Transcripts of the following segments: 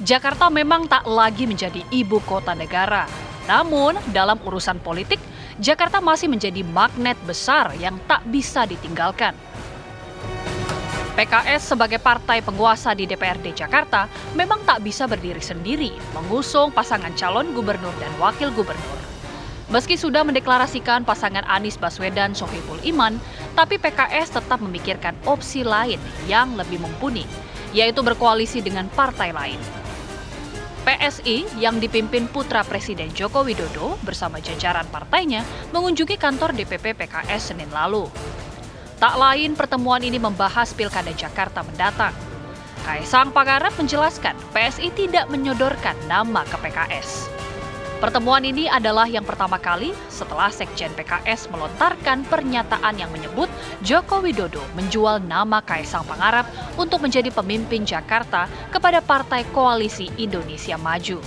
Jakarta memang tak lagi menjadi ibu kota negara. Namun, dalam urusan politik, Jakarta masih menjadi magnet besar yang tak bisa ditinggalkan. PKS sebagai partai penguasa di DPRD Jakarta memang tak bisa berdiri sendiri mengusung pasangan calon gubernur dan wakil gubernur. Meski sudah mendeklarasikan pasangan Anies Baswedan Sohibul Iman, tapi PKS tetap memikirkan opsi lain yang lebih mumpuni, yaitu berkoalisi dengan partai lain. PSI yang dipimpin putra Presiden Joko Widodo bersama jajaran partainya mengunjungi kantor DPP PKS Senin lalu. Tak lain pertemuan ini membahas Pilkada Jakarta mendatang. Kaisang Pangarep menjelaskan PSI tidak menyodorkan nama ke PKS. Pertemuan ini adalah yang pertama kali setelah Sekjen PKS melontarkan pernyataan yang menyebut Joko Widodo menjual nama Kaisang Pangarep untuk menjadi pemimpin Jakarta kepada Partai Koalisi Indonesia Maju.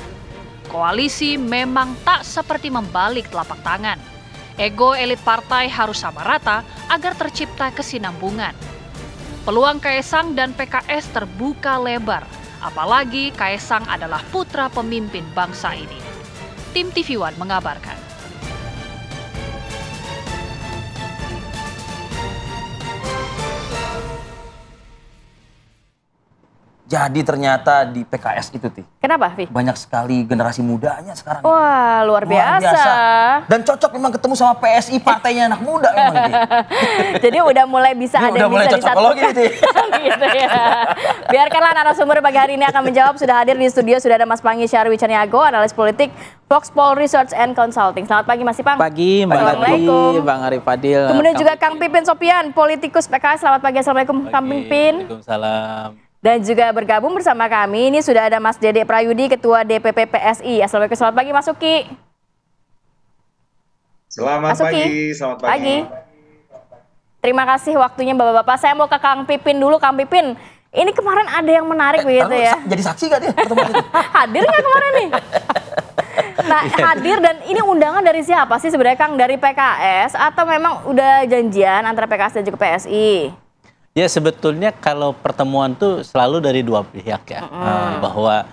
Koalisi memang tak seperti membalik telapak tangan. Ego elit partai harus sama rata agar tercipta kesinambungan. Peluang Kaisang dan PKS terbuka lebar, apalagi Kaisang adalah putra pemimpin bangsa ini. Tim TV One mengabarkan. Jadi ternyata di PKS itu, Ti. Kenapa, Vi? Banyak sekali generasi mudanya sekarang. Wah, luar biasa. Dan cocok memang ketemu sama PSI, partainya anak muda memang, Ti. Jadi udah mulai bisa ada yang bisa disatukan. Gitu ya. Biarkanlah narasumber pagi hari ini akan menjawab. Sudah hadir di studio, sudah ada Mas Pangi Syarwi Caniago, analis politik Foxpol Research and Consulting. Selamat pagi, Mas Ipang. Pagi, Mbak Lati, Bang Arif Fadil. Kemudian juga Kang Pipin Sopian, politikus PKS. Selamat pagi, Assalamualaikum Kang Pipin. Waalaikumsalam. Dan juga bergabung bersama kami, ini sudah ada Mas Dede Prayudi, Ketua DPP PSI. Assalamualaikum, selamat pagi Mas Uki. Selamat pagi. Terima kasih waktunya Bapak-Bapak. Saya mau ke Kang Pipin dulu. Kang Pipin, ini kemarin ada yang menarik begitu ya. Jadi saksi gak dia pertemuan itu? Hadir nggak kemarin nih? Nah, hadir dan ini undangan dari siapa sih sebenarnya Kang? Dari PKS atau memang udah janjian antara PKS dan juga PSI? Ya sebetulnya kalau pertemuan tuh selalu dari dua pihak ya. Bahwa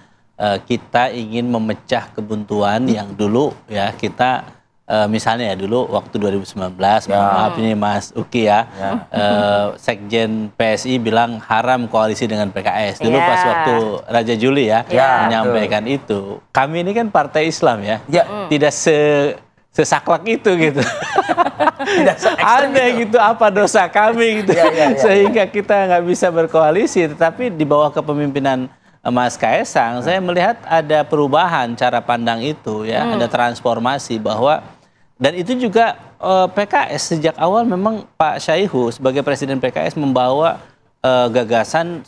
kita ingin memecah kebuntuan yang dulu ya kita misalnya ya dulu waktu 2019 maaf ini Mas Uki ya, Sekjen PSI bilang haram koalisi dengan PKS dulu pas waktu Raja Juli ya, menyampaikan itu. Kami ini kan partai Islam ya, tidak sesaklek itu gitu. Ada gitu apa dosa kami gitu. Sehingga kita nggak bisa berkoalisi, tetapi di bawah kepemimpinan Mas Kaisang saya melihat ada perubahan cara pandang itu ya, ada transformasi bahwa dan itu juga PKS sejak awal memang Pak Syaihu sebagai presiden PKS membawa gagasan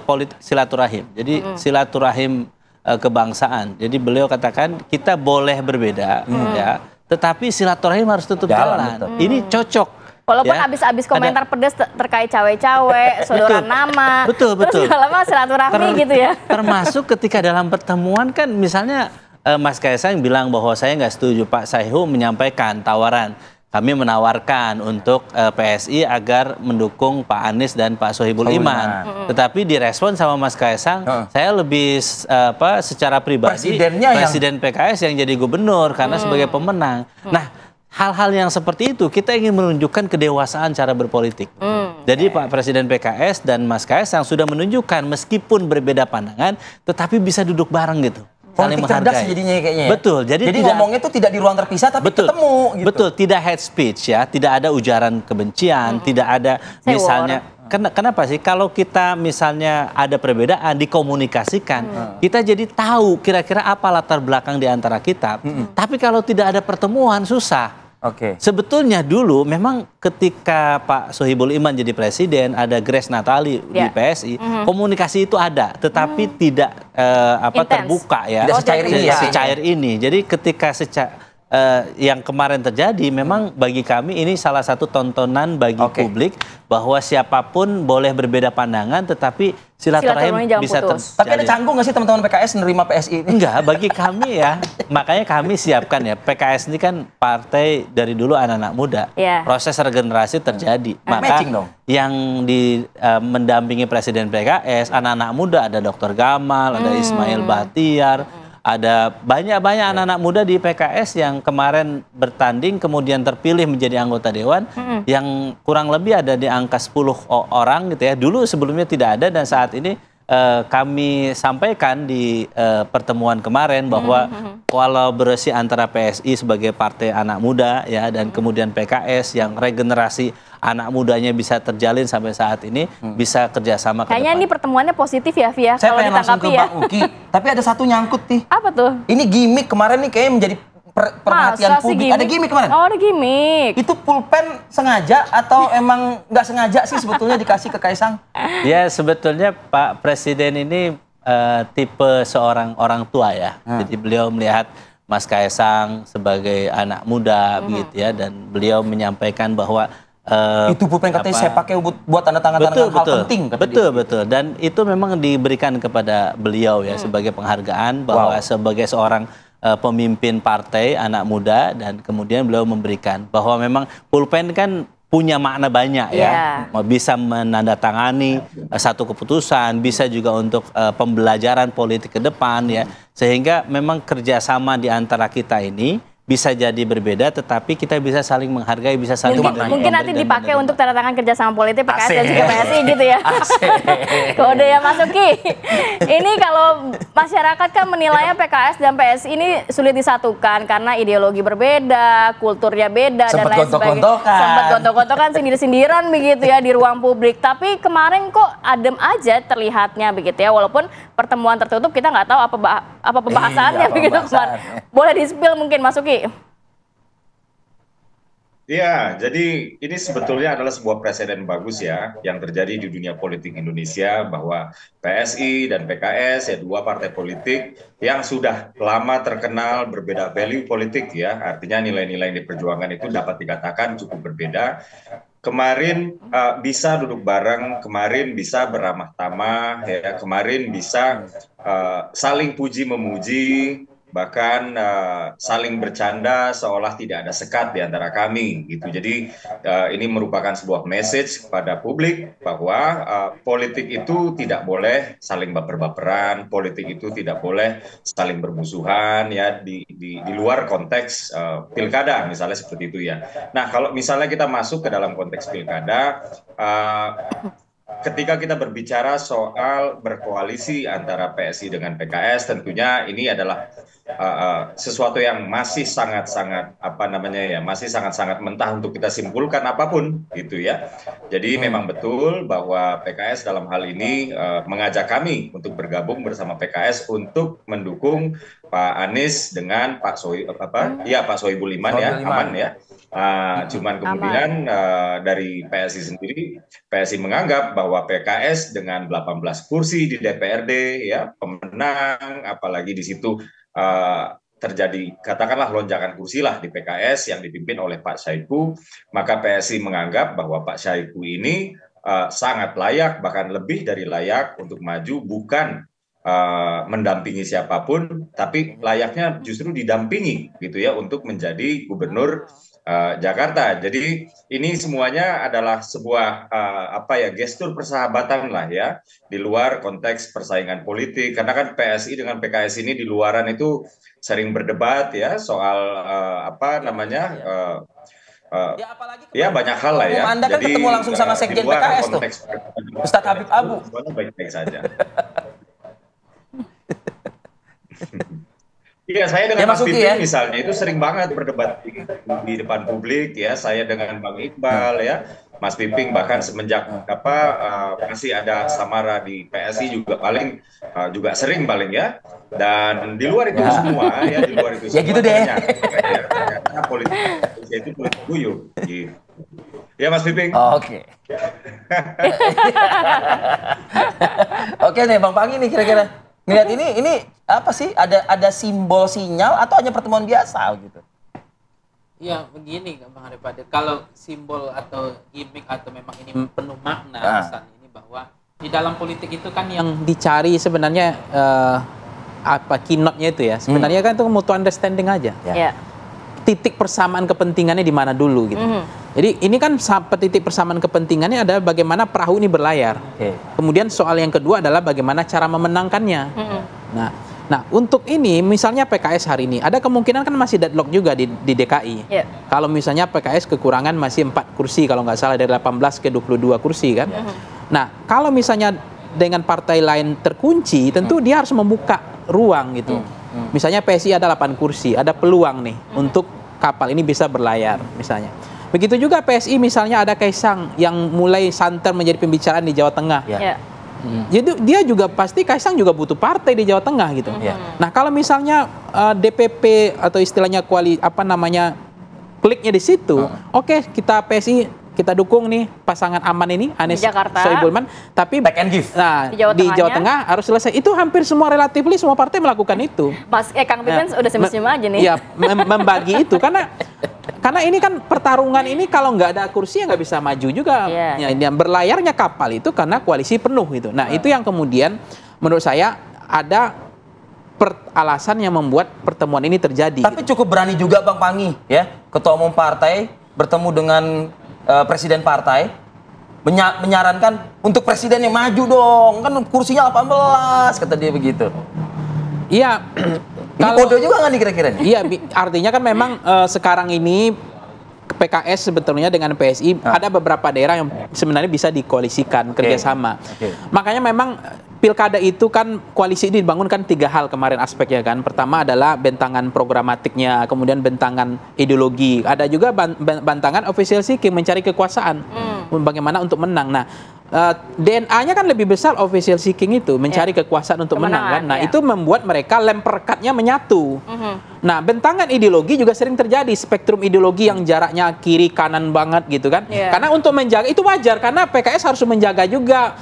politik silaturahim. Jadi silaturahim kebangsaan. Jadi beliau katakan kita boleh berbeda ya, tetapi silaturahim harus tetap jalan. Ini cocok. Walaupun habis-habis komentar pedas terkait cawe-cawe, sodoran nama. Betul. Terus lama silaturahmi gitu ya. Termasuk ketika dalam pertemuan kan misalnya Mas Kaisang bilang bahwa saya nggak setuju, Pak Syaihu menyampaikan tawaran. Kami menawarkan untuk PSI agar mendukung Pak Anies dan Pak Sohibul Iman. Tetapi direspon sama Mas Kaisang, saya lebih secara pribadi Presiden PKS yang jadi gubernur karena sebagai pemenang. Nah, hal-hal yang seperti itu kita ingin menunjukkan kedewasaan cara berpolitik. Jadi Pak Presiden PKS dan Mas Kaisang sudah menunjukkan meskipun berbeda pandangan, tetapi bisa duduk bareng gitu. Politik cerdas jadinya kayaknya ya. Betul. Jadi ngomongnya itu tidak di ruang terpisah tapi ketemu gitu. Betul, tidak hate speech ya, tidak ada ujaran kebencian, tidak ada misalnya kenapa sih kalau kita misalnya ada perbedaan dikomunikasikan, kita jadi tahu kira-kira apa latar belakang di antara kita. Tapi kalau tidak ada pertemuan susah. Sebetulnya dulu memang ketika Pak Sohibul Iman jadi presiden ada Grace Natali di PSI, komunikasi itu ada, tetapi tidak terbuka ya, tidak secair ini. Secair ini. Jadi ketika yang kemarin terjadi memang bagi kami ini salah satu tontonan bagi publik bahwa siapapun boleh berbeda pandangan tetapi silaturahim bisa terjadi. Tapi ada canggung nggak sih teman-teman PKS menerima PSI ini? Enggak, bagi kami ya. Makanya kami siapkan ya. PKS ini kan partai dari dulu anak-anak muda. Proses regenerasi terjadi. Maka yang mendampingi Presiden PKS, anak-anak muda ada Dr. Gamal, ada Ismail Bahtiar, ada banyak-banyak anak-anak muda di PKS yang kemarin bertanding kemudian terpilih menjadi anggota dewan yang kurang lebih ada di angka 10 orang gitu ya. Dulu sebelumnya tidak ada dan saat ini kami sampaikan di pertemuan kemarin bahwa kolaborasi antara PSI sebagai partai anak muda ya dan kemudian PKS yang regenerasi anak mudanya bisa terjalin sampai saat ini bisa kerjasama. Kayaknya ini pertemuannya positif ya, Via. Saya pengen langsung ke Bang Uki, tapi ada satu nyangkut nih. Apa tuh? Ini gimmick kemarin nih kayaknya menjadi perhatian publik. Ada gimmick kemarin? Oh, ada gimmick. Itu pulpen sengaja atau emang nggak sengaja sih sebetulnya dikasih ke Kaisang? Ya sebetulnya Pak Presiden ini tipe seorang orang tua ya. Jadi beliau melihat Mas Kaisang sebagai anak muda begitu ya dan beliau menyampaikan bahwa itu pulpen katanya saya pakai buat tanda tangan hal penting. Betul. Dan itu memang diberikan kepada beliau ya sebagai penghargaan bahwa sebagai seorang pemimpin partai anak muda dan kemudian beliau memberikan bahwa memang pulpen kan punya makna banyak ya. Bisa menandatangani satu keputusan, bisa juga untuk pembelajaran politik ke depan ya. Sehingga memang kerjasama di antara kita ini bisa jadi berbeda, tetapi kita bisa saling menghargai, bisa saling mungkin nanti dipakai untuk tanda tangan kerjasama politik PKS dan juga PSI gitu ya. Kode ya Mas Uki. Ini kalau masyarakat kan menilainya PKS dan PSI ini sulit disatukan karena ideologi berbeda, kulturnya beda dan lain sebagainya. Sempat gontok-gontokan sindir-sindiran begitu ya di ruang publik. Tapi kemarin kok adem aja terlihatnya begitu ya, walaupun pertemuan tertutup kita nggak tahu apa pembahasannya begitu kemarin. Boleh di-spill mungkin Mas Uki? Ya, jadi ini sebetulnya adalah sebuah presiden bagus ya yang terjadi di dunia politik Indonesia bahwa PSI dan PKS ya dua partai politik yang sudah lama terkenal berbeda value politik ya, artinya nilai-nilai yang diperjuangkan itu dapat dikatakan cukup berbeda. Kemarin bisa duduk bareng, kemarin bisa beramah tamah, ya kemarin bisa saling puji memuji. Bahkan saling bercanda seolah tidak ada sekat di antara kami gitu. Jadi ini merupakan sebuah message kepada publik bahwa politik itu tidak boleh saling baper-baperan, politik itu tidak boleh saling bermusuhan ya di luar konteks pilkada misalnya seperti itu ya. Nah, kalau misalnya kita masuk ke dalam konteks pilkada, ketika kita berbicara soal berkoalisi antara PSI dengan PKS, tentunya ini adalah sesuatu yang masih sangat-sangat masih sangat-sangat mentah untuk kita simpulkan apapun gitu ya. Jadi memang betul bahwa PKS dalam hal ini mengajak kami untuk bergabung bersama PKS untuk mendukung Pak Anies dengan Pak Sohibul Iman ya, aman ya. Cuman kemudian dari PSI sendiri, PSI menganggap bahwa PKS dengan 18 kursi di DPRD ya pemenang, apalagi di situ terjadi katakanlah lonjakan kursi lah di PKS yang dipimpin oleh Pak Saiku, maka PSI menganggap bahwa Pak Saiku ini sangat layak, bahkan lebih dari layak untuk maju, bukan mendampingi siapapun, tapi layaknya justru didampingi gitu ya untuk menjadi gubernur Jakarta. Jadi ini semuanya adalah sebuah gestur persahabatan lah ya di luar konteks persaingan politik, karena kan PSI dengan PKS ini di luaran itu sering berdebat ya soal ya banyak hal lah ya. Anda kan ketemu langsung sama sekjen PKS tuh, Ustadz Habib Abu. Baik-baik saja. Iya, saya dengan Mas Piping misalnya itu sering banget berdebat di depan publik ya. Saya dengan Bang Iqbal ya, Mas Piping bahkan semenjak masih ada Samara di PSI juga sering paling ya. Dan di luar itu semua ya, di luar itu semua. Ya gitu deh. Karena politik itu politik guyup gitu. Ya Mas Piping. Oke. Oke nih Bang Pangi nih kira-kira ngelihat ini apa sih, ada simbol sinyal atau hanya pertemuan biasa gitu? Ya begini Bang Arifade, kalau simbol atau gimmick atau memang ini penuh makna pesan ini bahwa di dalam politik itu kan yang dicari sebenarnya apa keynote-nya itu ya sebenarnya kan itu mutual understanding aja. Ya. Titik persamaan kepentingannya di mana dulu gitu. Jadi ini kan titik persamaan kepentingannya adalah bagaimana perahu ini berlayar. Kemudian soal yang kedua adalah bagaimana cara memenangkannya. Nah, untuk ini misalnya PKS hari ini ada kemungkinan kan masih deadlock juga di DKI. Kalau misalnya PKS kekurangan masih 4 kursi kalau nggak salah dari 18 ke 22 kursi kan. Nah, kalau misalnya dengan partai lain terkunci, tentu dia harus membuka ruang gitu. Misalnya PSI ada 8 kursi, ada peluang nih untuk kapal ini bisa berlayar misalnya. Begitu juga PSI misalnya ada Kaisang yang mulai santer menjadi pembicaraan di Jawa Tengah. Jadi dia juga pasti Kaisang juga butuh partai di Jawa Tengah gitu. Nah, kalau misalnya DPP atau istilahnya kliknya di situ, oke, kita PSI kita dukung nih pasangan aman ini Anies Sohibul Iman, tapi back and give. Nah, di Jawa Tengah harus selesai. Itu hampir semua relatifly semua partai melakukan itu. Kang Pipin udah senyum aja nih. Iya, membagi itu karena ini kan pertarungan ini kalau nggak ada kursi ya nggak bisa maju juga. Ya, berlayarnya kapal itu karena koalisi penuh gitu. Nah, itu yang kemudian menurut saya ada alasan yang membuat pertemuan ini terjadi. Tapi cukup berani juga Bang Pangi ya, ketua umum partai bertemu dengan presiden partai menyarankan untuk presiden yang maju dong, kan kursinya 18 kata dia begitu. Iya. Ini kode juga nggak nih kira-kira? Iya, artinya kan memang sekarang ini PKS sebetulnya dengan PSI ada beberapa daerah yang sebenarnya bisa dikoalisikan kerjasama. Makanya memang pilkada itu kan koalisi ini dibangunkan 3 hal kemarin aspeknya kan. Pertama adalah bentangan programatiknya, kemudian bentangan ideologi. Ada juga bentangan official seeking mencari kekuasaan. Bagaimana untuk menang. Nah, DNA-nya kan lebih besar official seeking itu mencari kekuasaan untuk menang kan. Nah, itu membuat mereka lem perekatnya menyatu. Nah, bentangan ideologi juga sering terjadi, spektrum ideologi yang jaraknya kiri kanan banget gitu kan. Karena untuk menjaga itu wajar karena PKS harus menjaga juga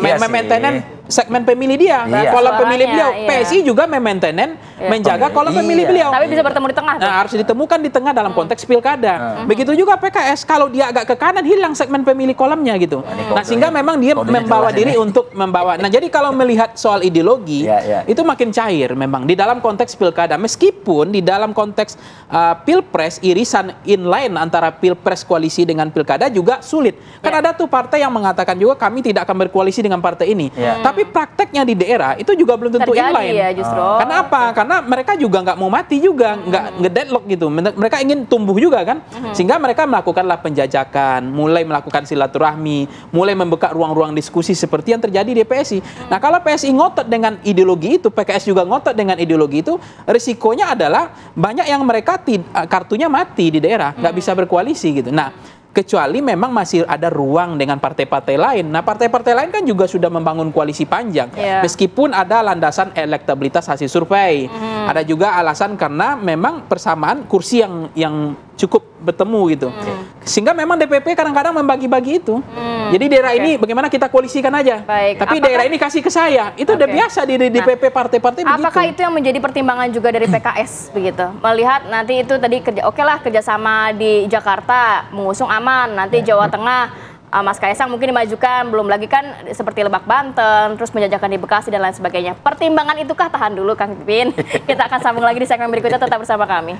memaintain segmen pemilih dia, kolom pemilih beliau. PSI juga memaintain menjaga kolom pemilih beliau. Tapi bisa bertemu di tengah. Nah, harus ditemukan di tengah dalam konteks pilkada. Begitu juga PKS kalau dia agak ke kanan hilang segmen pemilih kolomnya gitu. Nah, sehingga memang dia membawa diri untuk membawa. Nah, jadi kalau melihat soal ideologi itu makin cair memang di dalam konteks pilkada. Meskipun di dalam konteks pilpres irisan inline antara pilpres koalisi dengan pilkada juga sulit. Kan ada tuh partai yang mengatakan juga kami tidak akan berkoalisi dengan partai ini. Tapi prakteknya di daerah itu juga belum tentu inline. Ya, justru. Kenapa? Karena mereka juga nggak mau mati juga, nggak ngedeadlock gitu. Mereka ingin tumbuh juga kan, sehingga mereka melakukanlah penjajakan, mulai melakukan silaturahmi, mulai membuka ruang-ruang diskusi seperti yang terjadi di PSI. Nah, kalau PSI ngotot dengan ideologi itu, PKS juga ngotot dengan ideologi itu, risikonya adalah banyak yang mereka kartunya mati di daerah, nggak bisa berkoalisi gitu. Nah, kecuali memang masih ada ruang dengan partai-partai lain. Nah, partai-partai lain kan juga sudah membangun koalisi panjang. Meskipun ada landasan elektabilitas hasil survei. Ada juga alasan karena memang persamaan kursi yang cukup bertemu gitu. Sehingga memang DPP kadang-kadang membagi-bagi itu. Jadi daerah ini bagaimana kita koalisikan aja. Tapi daerah ini kasih ke saya. Itu udah biasa di DPP partai-partai begitu. Apakah itu yang menjadi pertimbangan juga dari PKS begitu? Melihat nanti itu tadi kerjasama di Jakarta mengusung aman, nanti Jawa Tengah Mas Kaisang mungkin dimajukan, belum lagi kan seperti Lebak Banten, terus menjajakan di Bekasi dan lain sebagainya. Pertimbangan itukah? Tahan dulu Kang Pipin. Kita akan sambung lagi di segmen berikutnya, tetap bersama kami.